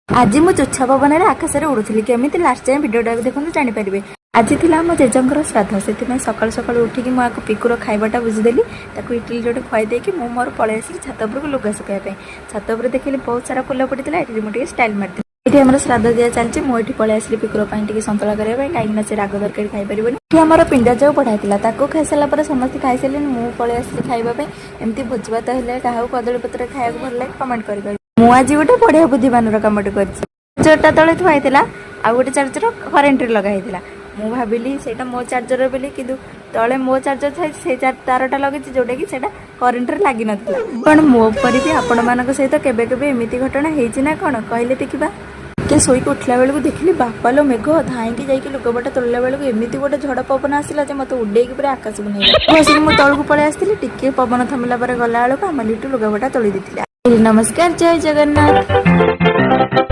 आज मु चोछा पवन आकाश में उड़ूली केमी लास्ट टाइम भिडियोटा देखो जानीपारे। आज थी आम जेजर श्राद्ध से सकाल सकाल उठिकी मुझे पिकुर खाइबाटा बुझीदेली इटली जोटे खुआई मुझे मोर पलि आसी छात उपर लुगा सुखाई छात उपर देखिए बहुत सारा फुल पड़ता है मुझे स्टाइल मारी ये आम श्राद्ध दिया चलती मुझे पलि आसली पिकुर सतुला करने कहीं से राग तरकारी खाईपर ये आम पिंडा जो बढ़ाई खाई सारापर समस्त खाई सारे मुझे पलि आसली खावाई एमती भोज भात है क्या कदली पत्र खाया भल लगे कमेंट कर मुझे गोटे बढ़िया बुद्धिमान कमटे कर चार्जरटा तले थुआई आ गोटे चार्जर करेन्ट लगाई मु भाविली से मो चार्जर बोली कि तले मो चार्जर था से तारटा लगे जोटा कि करेन्ट लगी ना कौन मो पर भी आपण मान सहित केबे केबे एमती घटना होना कौन कहले देखा के शोक उठला बेलू देखिली बापालो मेघ धाईकी जाइए लुगापटा तोड़ला बेलू एमती गोटे झड़ पवन आसला मत उड़े पूरा आकाश को नहीं बस मुझे तौक पलि आसती टिके पवन थमिला गला बेलू आम लिटू लुगापटा तोड़ी देती। नमस्कार, जय जगन्नाथ।